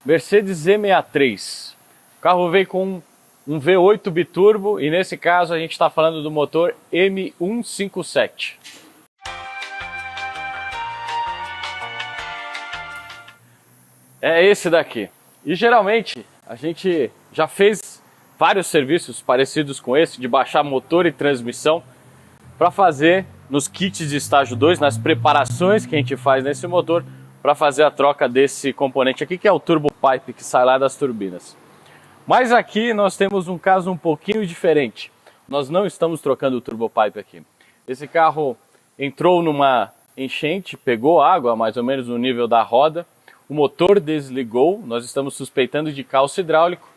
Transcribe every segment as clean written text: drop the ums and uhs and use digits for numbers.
Mercedes E63. O carro veio com um V8 biturbo e nesse caso a gente está falando do motor M157. É esse daqui. E geralmente a gente já fez vários serviços parecidos com esse, de baixar motor e transmissão para fazer nos kits de estágio 2, nas preparações que a gente faz nesse motor, para fazer a troca desse componente aqui, que é o turbo pipe que sai lá das turbinas. Mas aqui nós temos um caso um pouquinho diferente. Nós não estamos trocando o turbo pipe aqui. Esse carro entrou numa enchente, pegou água mais ou menos no nível da roda, o motor desligou, nós estamos suspeitando de calço hidráulico,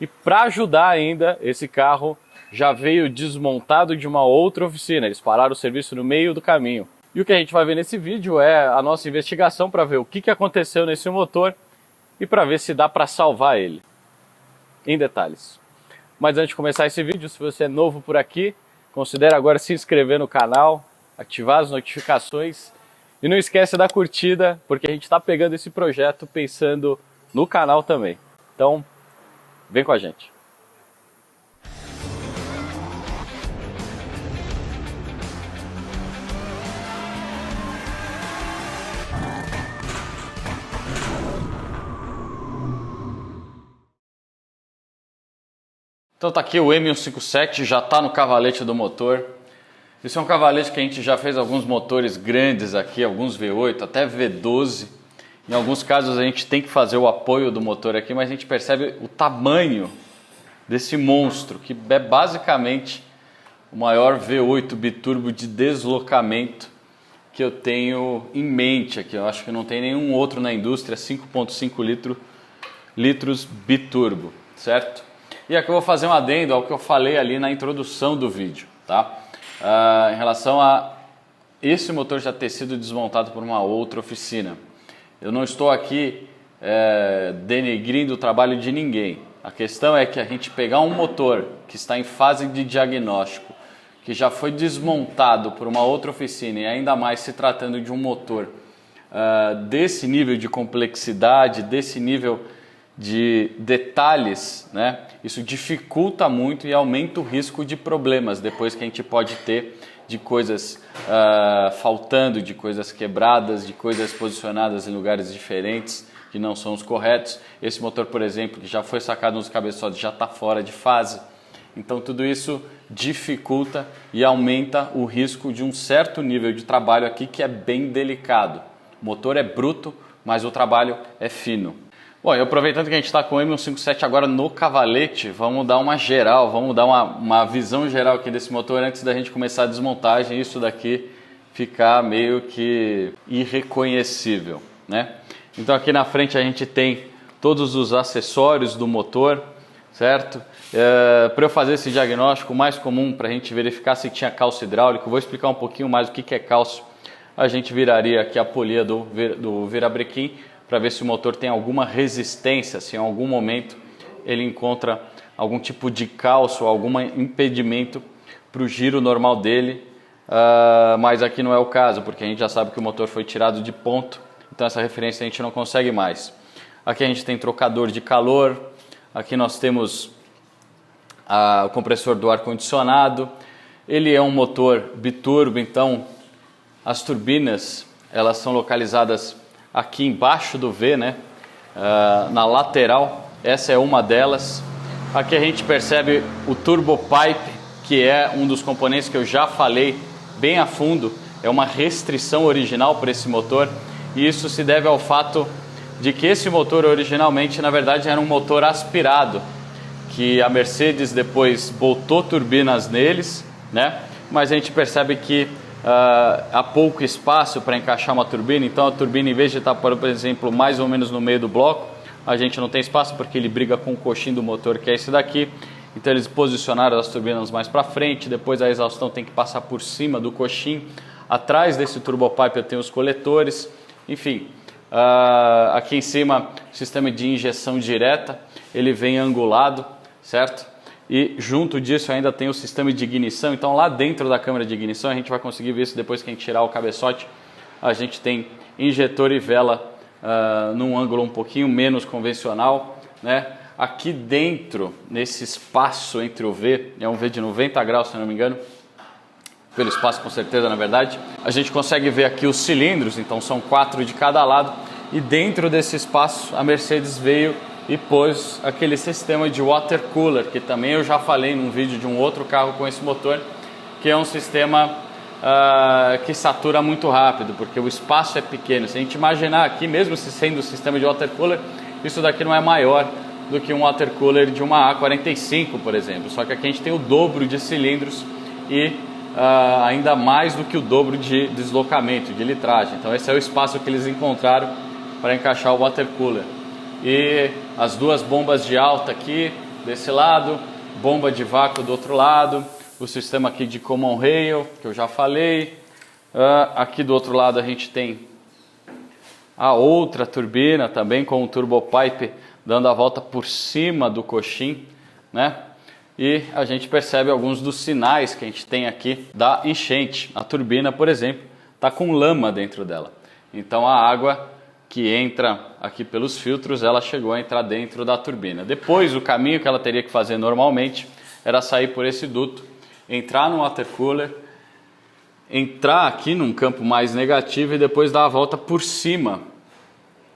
e para ajudar ainda, esse carro já veio desmontado de uma outra oficina. Eles pararam o serviço no meio do caminho. E o que a gente vai ver nesse vídeo é a nossa investigação para ver o que aconteceu nesse motor e para ver se dá para salvar ele, em detalhes. Mas antes de começar esse vídeo, se você é novo por aqui, considere agora se inscrever no canal, ativar as notificações e não esquece da curtida, porque a gente está pegando esse projeto pensando no canal também. Então, vem com a gente. Então tá aqui o M157, já está no cavalete do motor. Esse é um cavalete que a gente já fez alguns motores grandes aqui, alguns V8, até V12. Em alguns casos a gente tem que fazer o apoio do motor aqui, mas a gente percebe o tamanho desse monstro, que é basicamente o maior V8 biturbo de deslocamento que eu tenho em mente aqui. Eu acho que não tem nenhum outro na indústria 5,5 litros biturbo, certo? E aqui eu vou fazer um adendo ao que eu falei ali na introdução do vídeo, tá? Em relação a esse motor já ter sido desmontado por uma outra oficina. Eu não estou aqui denegrindo o trabalho de ninguém. A questão é que a gente pegar um motor que está em fase de diagnóstico, que já foi desmontado por uma outra oficina e ainda mais se tratando de um motor desse nível de complexidade, desse nível de detalhes, né? Isso dificulta muito e aumenta o risco de problemas depois que a gente pode ter de coisas faltando, de coisas quebradas, de coisas posicionadas em lugares diferentes que não são os corretos. Esse motor, por exemplo, que já foi sacado nos cabeçotes, já está fora de fase. Então tudo isso dificulta e aumenta o risco de um certo nível de trabalho aqui que é bem delicado. O motor é bruto, mas o trabalho é fino. Bom, e aproveitando que a gente está com o M157 agora no cavalete, vamos dar uma geral, vamos dar uma visão geral aqui desse motor antes da gente começar a desmontagem e isso daqui ficar meio que irreconhecível, né? Então aqui na frente a gente tem todos os acessórios do motor, certo? Para eu fazer esse diagnóstico mais comum para a gente verificar se tinha calço hidráulico, vou explicar um pouquinho mais o que é calço. A gente viraria aqui a polia do virabrequim, para ver se o motor tem alguma resistência, se em algum momento ele encontra algum tipo de calço, algum impedimento para o giro normal dele, mas aqui não é o caso, porque a gente já sabe que o motor foi tirado de ponto, então essa referência a gente não consegue mais. Aqui a gente tem trocador de calor, aqui nós temos o compressor do ar-condicionado, ele é um motor biturbo, então as turbinas elas são localizadas aqui embaixo do V, né? Na lateral, essa é uma delas. Aqui a gente percebe o turbo pipe, que é um dos componentes que eu já falei bem a fundo, é uma restrição original para esse motor, e isso se deve ao fato de que esse motor originalmente, na verdade, era um motor aspirado, que a Mercedes depois botou turbinas neles, né? Mas a gente percebe que há pouco espaço para encaixar uma turbina, então a turbina, em vez de estar, por exemplo, mais ou menos no meio do bloco, a gente não tem espaço porque ele briga com o coxim do motor, que é esse daqui. Então eles posicionaram as turbinas mais para frente, depois a exaustão tem que passar por cima do coxim. Atrás desse turbopipe eu tenho os coletores, enfim. Aqui em cima, sistema de injeção direta, ele vem angulado, certo? E junto disso ainda tem o sistema de ignição. Então lá dentro da câmara de ignição, a gente vai conseguir ver isso depois que a gente tirar o cabeçote, a gente tem injetor e vela num ângulo um pouquinho menos convencional, né? Aqui dentro, nesse espaço entre o V, é um V de 90 graus, se não me engano, pelo espaço com certeza, na verdade, a gente consegue ver aqui os cilindros, então são 4 de cada lado, e dentro desse espaço a Mercedes veio e pôs aquele sistema de water cooler, que também eu já falei num vídeo de um outro carro com esse motor, que é um sistema que satura muito rápido, porque o espaço é pequeno. Se a gente imaginar aqui, mesmo se sendo o sistema de water cooler, isso daqui não é maior do que um water cooler de uma A45, por exemplo, só que aqui a gente tem o dobro de cilindros e ainda mais do que o dobro de deslocamento, de litragem. Então esse é o espaço que eles encontraram para encaixar o water cooler. E as duas bombas de alta aqui desse lado, bomba de vácuo do outro lado, o sistema aqui de common rail que eu já falei. Aqui do outro lado a gente tem a outra turbina também com o turbopipe dando a volta por cima do coxim, né? E a gente percebe alguns dos sinais que a gente tem aqui da enchente. A turbina, por exemplo, está com lama dentro dela. Então a água que entra aqui pelos filtros, ela chegou a entrar dentro da turbina. Depois, o caminho que ela teria que fazer normalmente era sair por esse duto, entrar no water cooler, entrar aqui num campo mais negativo e depois dar a volta por cima.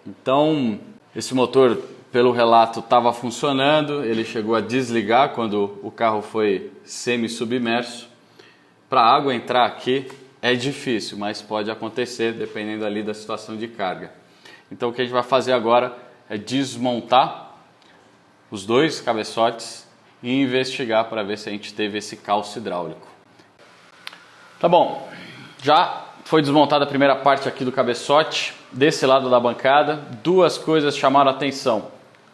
Então, esse motor, pelo relato, estava funcionando, ele chegou a desligar quando o carro foi semi-submerso. Para a água entrar aqui é difícil, mas pode acontecer dependendo ali da situação de carga. Então o que a gente vai fazer agora é desmontar os dois cabeçotes e investigar para ver se a gente teve esse calço hidráulico. Tá bom, já foi desmontada a primeira parte aqui do cabeçote, desse lado da bancada. Duas coisas chamaram a atenção,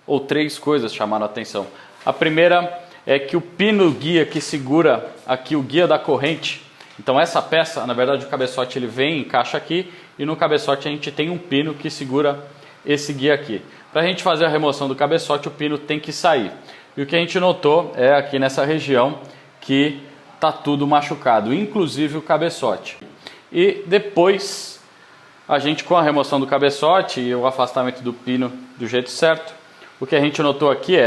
ou três coisas chamaram a atenção. A primeira é que o pino guia que segura aqui o guia da corrente, então essa peça, na verdade o cabeçote ele vem, encaixa aqui, e no cabeçote a gente tem um pino que segura esse guia aqui. Para a gente fazer a remoção do cabeçote, o pino tem que sair. E o que a gente notou é aqui nessa região que está tudo machucado, inclusive o cabeçote. E depois, a gente com a remoção do cabeçote e o afastamento do pino do jeito certo, o que a gente notou aqui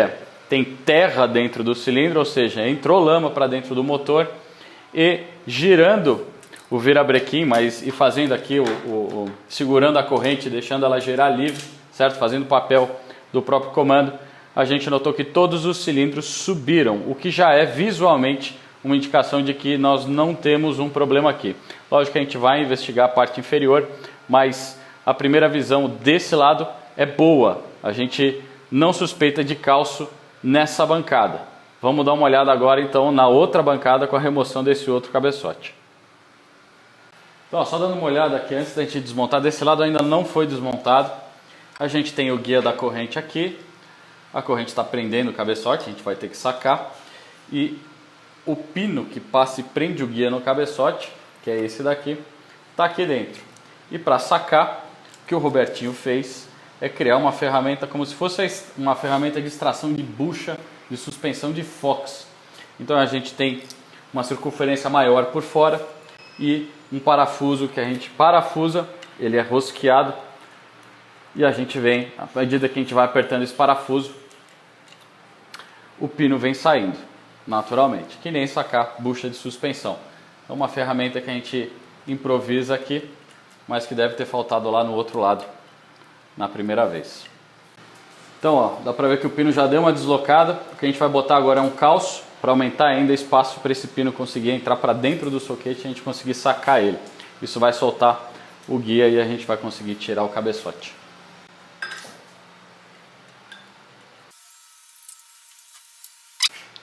tem terra dentro do cilindro, ou seja, entrou lama para dentro do motor, e girando o virabrequim, e fazendo aqui, segurando a corrente, deixando ela girar livre, certo? Fazendo o papel do próprio comando, a gente notou que todos os cilindros subiram, o que já é visualmente uma indicação de que nós não temos um problema aqui. Lógico que a gente vai investigar a parte inferior, mas a primeira visão desse lado é boa. A gente não suspeita de calço nessa bancada. Vamos dar uma olhada agora então na outra bancada com a remoção desse outro cabeçote. Então, só dando uma olhada aqui antes da gente desmontar, desse lado ainda não foi desmontado. A gente tem o guia da corrente aqui, a corrente está prendendo o cabeçote, a gente vai ter que sacar. E o pino que passa e prende o guia no cabeçote, que é esse daqui, está aqui dentro. E para sacar, o que o Robertinho fez é criar uma ferramenta como se fosse uma ferramenta de extração de bucha de suspensão de Fox. Então a gente tem uma circunferência maior por fora e um parafuso que a gente parafusa, ele é rosqueado e a gente vem, à medida que a gente vai apertando esse parafuso, o pino vem saindo naturalmente, que nem sacar bucha de suspensão. É uma ferramenta que a gente improvisa aqui, mas que deve ter faltado lá no outro lado na primeira vez. Então, ó, dá para ver que o pino já deu uma deslocada. O que a gente vai botar agora é um calço para aumentar ainda espaço para esse pino conseguir entrar para dentro do soquete e a gente conseguir sacar ele. Isso vai soltar o guia e a gente vai conseguir tirar o cabeçote.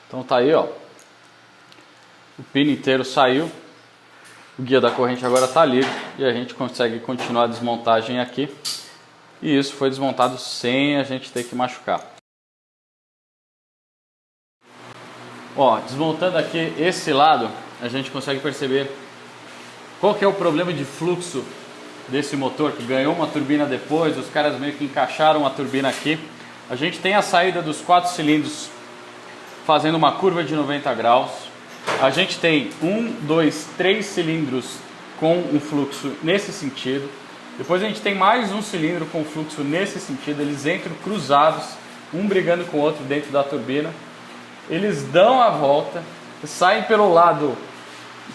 Então tá aí, ó. O pino inteiro saiu. O guia da corrente agora está livre e a gente consegue continuar a desmontagem aqui. E isso foi desmontado sem a gente ter que machucar. Ó, desmontando aqui esse lado, a gente consegue perceber qual que é o problema de fluxo desse motor, que ganhou uma turbina depois, os caras meio que encaixaram a turbina aqui. A gente tem a saída dos 4 cilindros fazendo uma curva de 90 graus. A gente tem 1, 2, 3 cilindros com um fluxo nesse sentido. Depois a gente tem mais um cilindro com fluxo nesse sentido, eles entram cruzados, um brigando com o outro dentro da turbina. Eles dão a volta, saem pelo lado,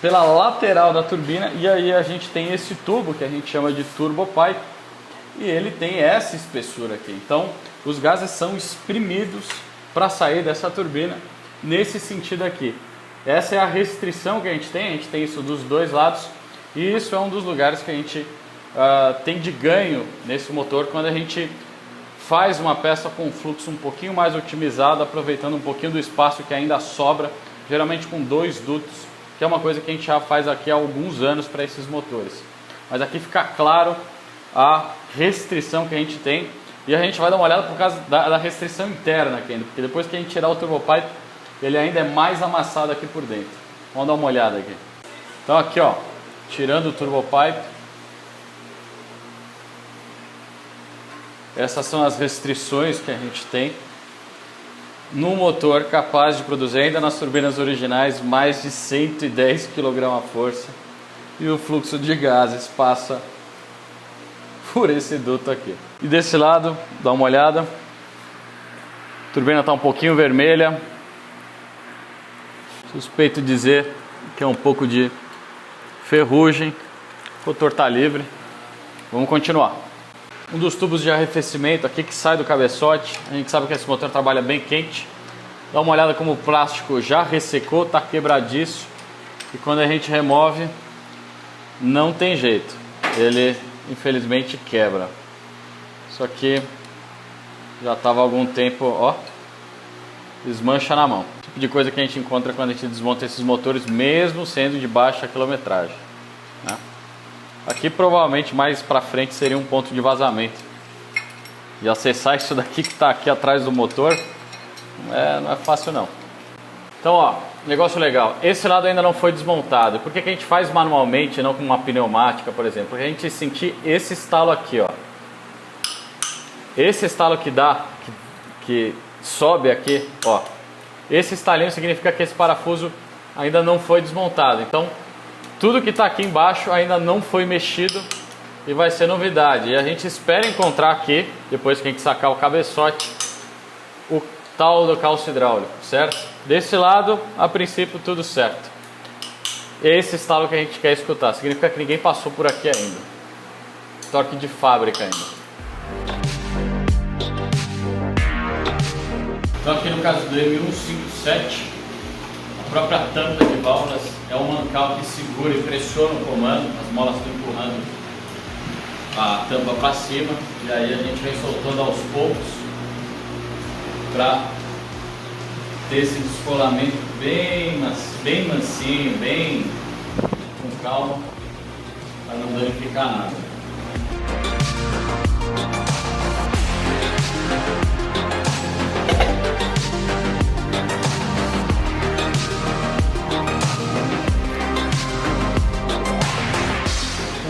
pela lateral da turbina, e aí a gente tem esse tubo que a gente chama de turbo pipe, e ele tem essa espessura aqui. Então os gases são exprimidos para sair dessa turbina nesse sentido aqui. Essa é a restrição que a gente tem isso dos dois lados, e isso é um dos lugares que a gente tem de ganho nesse motor quando a gente faz uma peça com fluxo um pouquinho mais otimizado, aproveitando um pouquinho do espaço que ainda sobra, geralmente com 2 dutos, que é uma coisa que a gente já faz aqui há alguns anos para esses motores. Mas aqui fica claro a restrição que a gente tem, e a gente vai dar uma olhada por causa da restrição interna aqui ainda, porque depois que a gente tirar o turbo pipe, ele ainda é mais amassado aqui por dentro. Vamos dar uma olhada aqui. Então aqui, ó, tirando o turbo pipe, essas são as restrições que a gente tem no motor capaz de produzir, ainda nas turbinas originais, mais de 110 kg a força, e o fluxo de gases passa por esse duto aqui. E desse lado, dá uma olhada, a turbina está um pouquinho vermelha, suspeito dizer que é um pouco de ferrugem, o motor está livre. Vamos continuar. Um dos tubos de arrefecimento aqui que sai do cabeçote, a gente sabe que esse motor trabalha bem quente. Dá uma olhada como o plástico já ressecou, está quebradiço, e quando a gente remove não tem jeito, ele infelizmente quebra. Isso aqui já estava há algum tempo, ó, desmancha na mão. Tipo de coisa que a gente encontra quando a gente desmonta esses motores, mesmo sendo de baixa quilometragem, né? Aqui provavelmente mais para frente seria um ponto de vazamento, e acessar isso daqui que está aqui atrás do motor não é fácil não. Então, ó, negócio legal, esse lado ainda não foi desmontado. Por que que a gente faz manualmente, não com uma pneumática, por exemplo? Porque a gente sentir esse estalo aqui, ó, esse estalo que dá, que sobe aqui, ó, esse estalinho significa que esse parafuso ainda não foi desmontado. Então tudo que está aqui embaixo ainda não foi mexido e vai ser novidade. E a gente espera encontrar aqui, depois que a gente sacar o cabeçote, o tal do calço hidráulico, certo? Desse lado, a princípio, tudo certo. Esse estalo que a gente quer escutar significa que ninguém passou por aqui ainda. Torque de fábrica ainda. Então aqui no caso do M157, a própria tampa de válvulas é um mancal que segura e pressiona o comando, as molas estão empurrando a tampa para cima, e aí a gente vem soltando aos poucos para ter esse descolamento bem mansinho, bem com calma, para não danificar nada.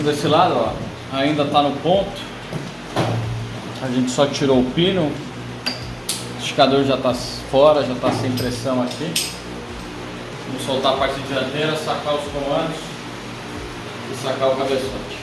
Desse lado, ó, ainda está no ponto, a gente só tirou o pino, o esticador já está fora, já está sem pressão aqui. Vamos soltar a parte dianteira, sacar os comandos e sacar o cabeçote.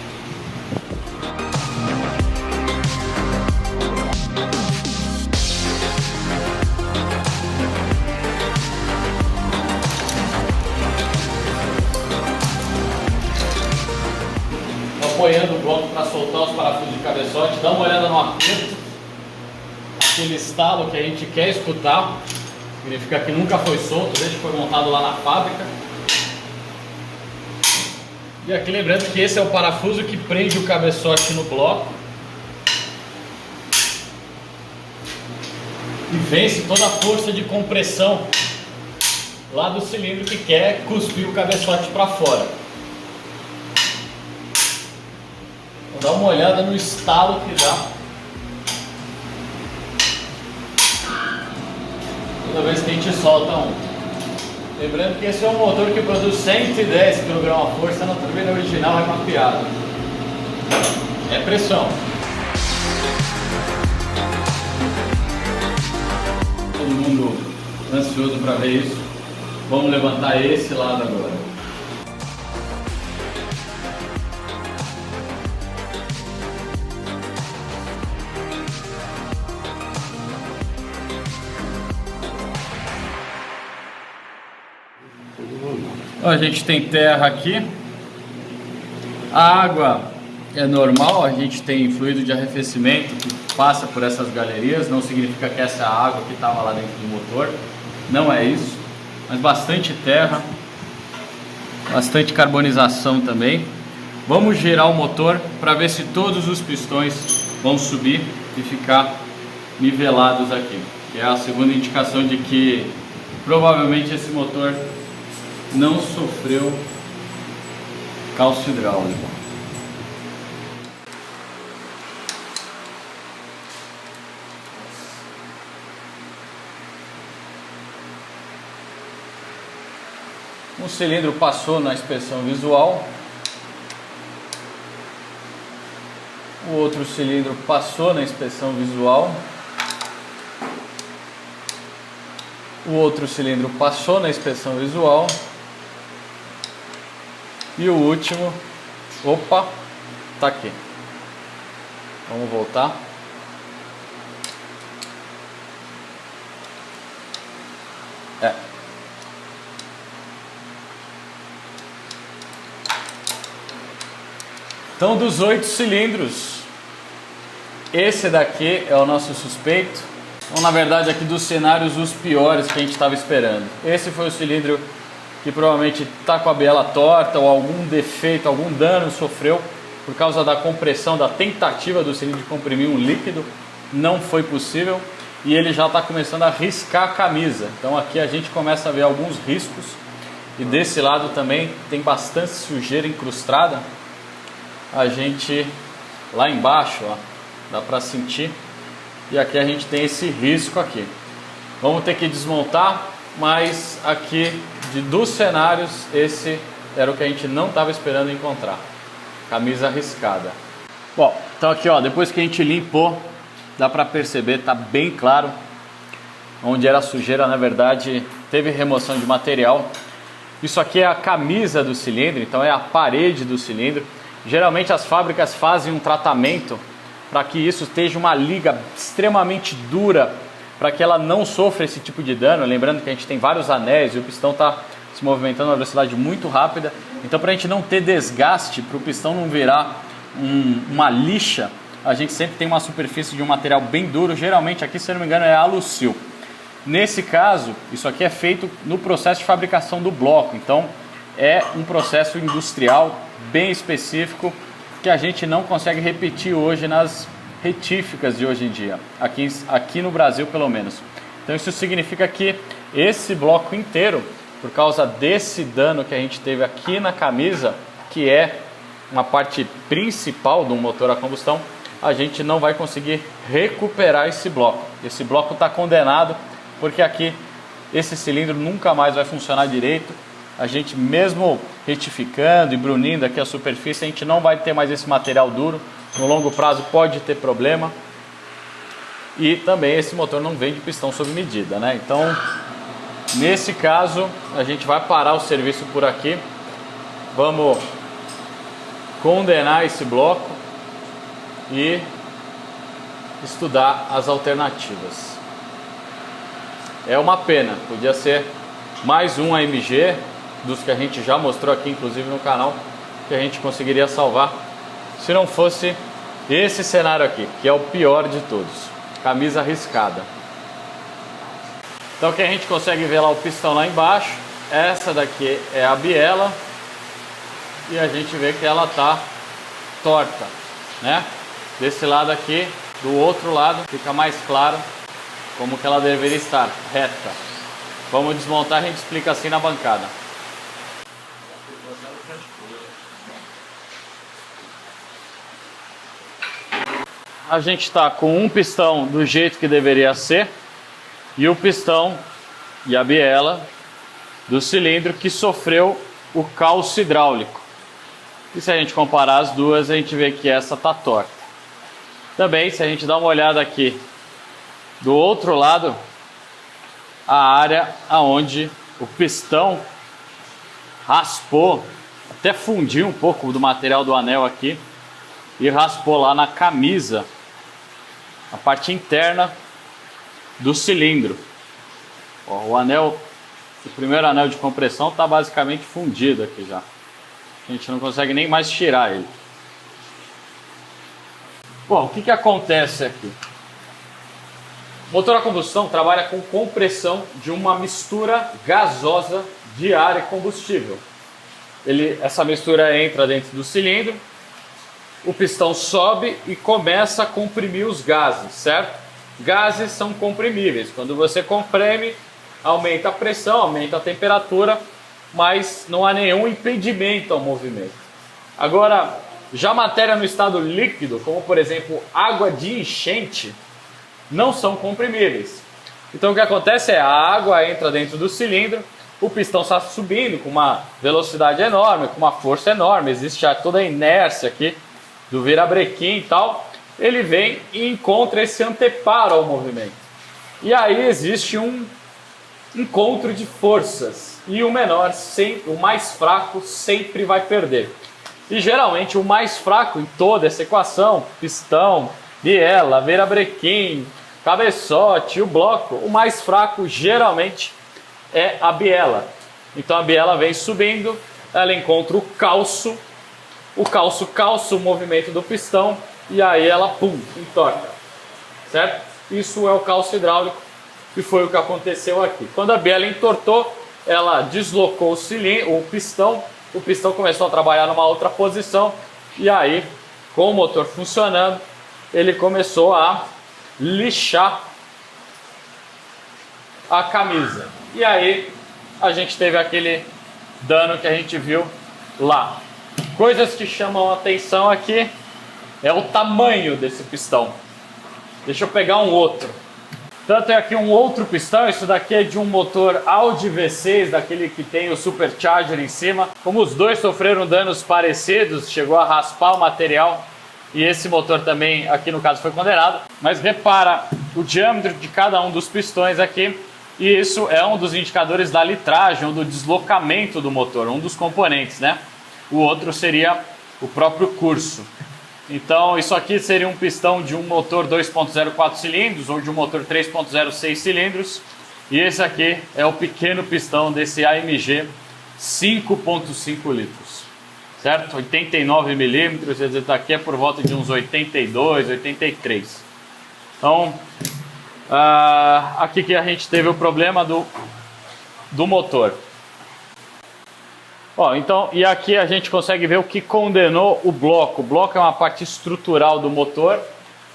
Apoiando o bloco para soltar os parafusos de cabeçote, dá uma olhada no aperto, aquele estalo que a gente quer escutar, significa que nunca foi solto, desde que foi montado lá na fábrica. E aqui lembrando que esse é o parafuso que prende o cabeçote no bloco e vence toda a força de compressão lá do cilindro que quer cuspir o cabeçote para fora. Dá uma olhada no estalo que dá toda vez que a gente solta um. Lembrando que esse é um motor que produz 110 kg a força, na turbina original é mapeado. É pressão. Todo mundo ansioso para ver isso. Vamos levantar esse lado agora. Ó, a gente tem terra aqui. A água é normal, a gente tem fluido de arrefecimento que passa por essas galerias. Não significa que essa é a água que estava lá dentro do motor. Não é isso. Mas bastante terra. Bastante carbonização também. Vamos girar o motor para ver se todos os pistões vão subir e ficar nivelados aqui. Que é a segunda indicação de que provavelmente esse motor não sofreu cálcio hidráulico. Um cilindro passou na inspeção visual. O outro cilindro passou na inspeção visual. O outro cilindro passou na inspeção visual. E o último, opa, tá aqui. Vamos voltar. Então, dos 8 cilindros, esse daqui é o nosso suspeito. Então, na verdade, aqui dos cenários, os piores que a gente estava esperando. Esse foi o cilindro que provavelmente está com a biela torta ou algum defeito, algum dano sofreu por causa da compressão, da tentativa do cilindro de comprimir um líquido. Não foi possível e ele já está começando a riscar a camisa. Então aqui a gente começa a ver alguns riscos e desse lado também tem bastante sujeira incrustada. A gente lá embaixo, ó, dá para sentir, e aqui a gente tem esse risco aqui. Vamos ter que desmontar, mas aqui dos cenários esse era o que a gente não estava esperando encontrar. Camisa riscada. Bom, então aqui, ó, depois que a gente limpou, dá para perceber, tá bem claro onde era a sujeira. Na verdade teve remoção de material. Isso aqui é a camisa do cilindro, então é a parede do cilindro. Geralmente as fábricas fazem um tratamento para que isso esteja uma liga extremamente dura, para que ela não sofra esse tipo de dano. Lembrando que a gente tem vários anéis e o pistão está se movimentando a uma velocidade muito rápida. Então, para a gente não ter desgaste, para o pistão não virar uma lixa, a gente sempre tem uma superfície de um material bem duro. Geralmente aqui, se eu não me engano, é alucil. Nesse caso, isso aqui é feito no processo de fabricação do bloco. Então é um processo industrial bem específico que a gente não consegue repetir hoje nas retíficas de hoje em dia, aqui no Brasil pelo menos. Então isso significa que esse bloco inteiro, por causa desse dano que a gente teve aqui na camisa, que é uma parte principal do motor a combustão, a gente não vai conseguir recuperar esse bloco. Esse bloco está condenado, porque aqui esse cilindro nunca mais vai funcionar direito. A gente mesmo retificando e brunindo aqui a superfície, a gente não vai ter mais esse material duro. No longo prazo pode ter problema. E também esse motor não vem de pistão sob medida, né? Então, nesse caso, a gente vai parar o serviço por aqui. Vamos condenar esse bloco e estudar as alternativas. É uma pena, podia ser mais um AMG dos que a gente já mostrou aqui, inclusive no canal, que a gente conseguiria salvar se não fosse esse cenário aqui, que é o pior de todos. Camisa riscada. Então aqui a gente consegue ver lá o pistão lá embaixo. Essa daqui é a biela e a gente vê que ela tá torta, né? Desse lado aqui, do outro lado, fica mais claro como que ela deveria estar, reta. Vamos desmontar, a gente explica assim na bancada. A gente está com um pistão do jeito que deveria ser e o pistão e a biela do cilindro que sofreu o cálcio hidráulico. E se a gente comparar as duas, a gente vê que essa está torta. Também, se a gente dá uma olhada aqui do outro lado, a área aonde o pistão raspou, até fundiu um pouco do material do anel aqui e raspou lá na camisa, a parte interna do cilindro. Ó, o anel O primeiro anel de compressão está basicamente fundido aqui já. A gente não consegue nem mais tirar ele. Bom, o que acontece aqui? O motor a combustão trabalha com compressão de uma mistura gasosa de ar e combustível. Essa mistura entra dentro do cilindro, o pistão sobe e começa a comprimir os gases, certo? Gases são comprimíveis. Quando você comprime, aumenta a pressão, aumenta a temperatura, mas não há nenhum impedimento ao movimento. Agora, já matéria no estado líquido, como por exemplo água de enchente, não são comprimíveis. Então o que acontece é a água entra dentro do cilindro, o pistão está subindo com uma velocidade enorme, com uma força enorme, existe já toda a inércia aqui do virabrequim e tal, ele vem e encontra esse anteparo ao movimento. E aí existe um encontro de forças e o menor, o mais fraco sempre vai perder. E geralmente o mais fraco em toda essa equação, pistão, biela, virabrequim, cabeçote, o bloco, o mais fraco geralmente é a biela. Então a biela vem subindo, ela encontra o calço calça o movimento do pistão e aí ela, pum, entorta, certo? Isso é o calço hidráulico e foi o que aconteceu aqui. Quando a biela entortou, ela deslocou o pistão começou a trabalhar numa outra posição e aí, com o motor funcionando, ele começou a lixar a camisa. E aí a gente teve aquele dano que a gente viu lá. Coisas que chamam a atenção aqui é o tamanho desse pistão. Deixa eu pegar um outro. Tanto é aqui um outro pistão, isso daqui é de um motor Audi V6, daquele que tem o supercharger em cima. Como os dois sofreram danos parecidos, chegou a raspar o material e esse motor também, aqui no caso, foi condenado. Mas repara o diâmetro de cada um dos pistões aqui e isso é um dos indicadores da litragem ou do deslocamento do motor, um dos componentes, né? O outro seria o próprio curso. Então isso aqui seria um pistão de um motor 2.0 4 cilindros ou de um motor 3.0 6 cilindros. E esse aqui é o pequeno pistão desse AMG 5.5 litros. Certo? 89 milímetros, quer dizer, daqui é por volta de uns 82, 83. Então, aqui que a gente teve o problema do motor. Ó, então, e aqui a gente consegue ver o que condenou o bloco. O bloco é uma parte estrutural do motor.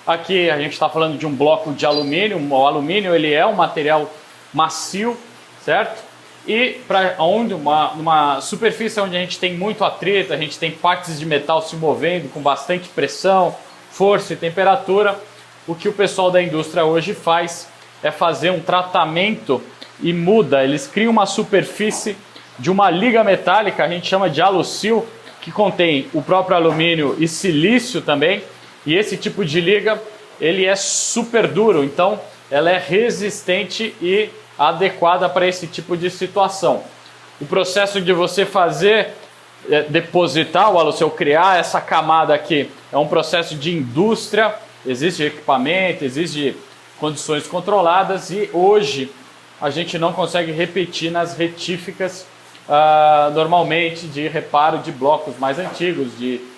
Aqui a gente está falando de um bloco de alumínio. O alumínio ele é um material macio, certo? E para onde uma superfície onde a gente tem muito atrito, a gente tem partes de metal se movendo com bastante pressão, força e temperatura, o que o pessoal da indústria hoje faz é fazer um tratamento e muda. Eles criam uma superfície de uma liga metálica, a gente chama de alusil, que contém o próprio alumínio e silício também, e esse tipo de liga ele é super duro, então ela é resistente e adequada para esse tipo de situação. O processo de você depositar o alusil, criar essa camada aqui, é um processo de indústria, existe equipamento, existe condições controladas e hoje a gente não consegue repetir nas retíficas normalmente de reparo de blocos mais antigos,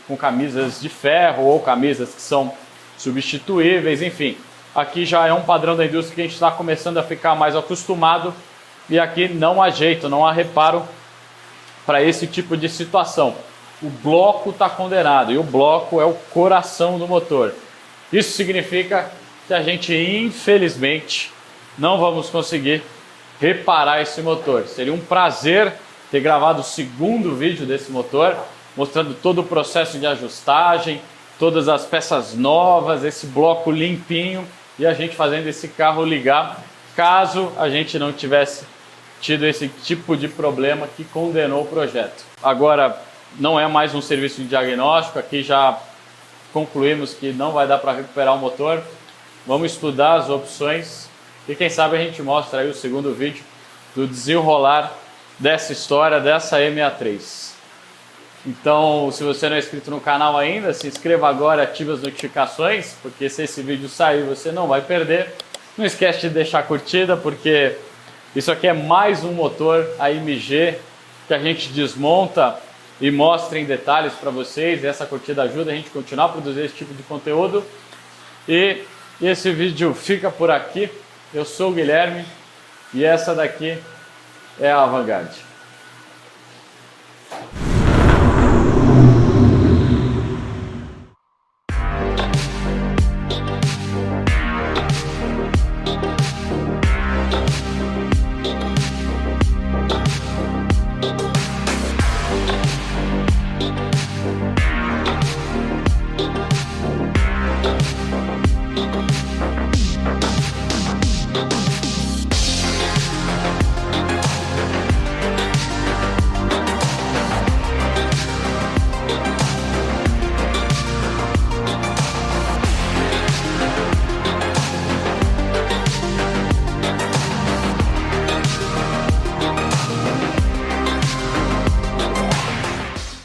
com camisas de ferro ou camisas que são substituíveis, enfim. Aqui já é um padrão da indústria que a gente está começando a ficar mais acostumado e aqui não há jeito, não há reparo para esse tipo de situação. O bloco está condenado e o bloco é o coração do motor. Isso significa que a gente, infelizmente, não vamos conseguir reparar esse motor. Seria um prazer ter gravado o segundo vídeo desse motor, mostrando todo o processo de ajustagem, todas as peças novas, esse bloco limpinho e a gente fazendo esse carro ligar, caso a gente não tivesse tido esse tipo de problema que condenou o projeto. Agora, não é mais um serviço de diagnóstico, aqui já concluímos que não vai dar para recuperar o motor. Vamos estudar as opções e quem sabe a gente mostra aí o segundo vídeo do desenrolar dessa história, dessa M63. Então, se você não é inscrito no canal ainda, se inscreva agora, ative as notificações, porque se esse vídeo sair você não vai perder. Não esquece de deixar a curtida, porque Isso aqui é mais um motor AMG que a gente desmonta e mostra em detalhes para vocês. Essa curtida ajuda a gente a continuar a produzir esse tipo de conteúdo. E esse vídeo fica por aqui. Eu sou o Guilherme e essa daqui é a Vanguard.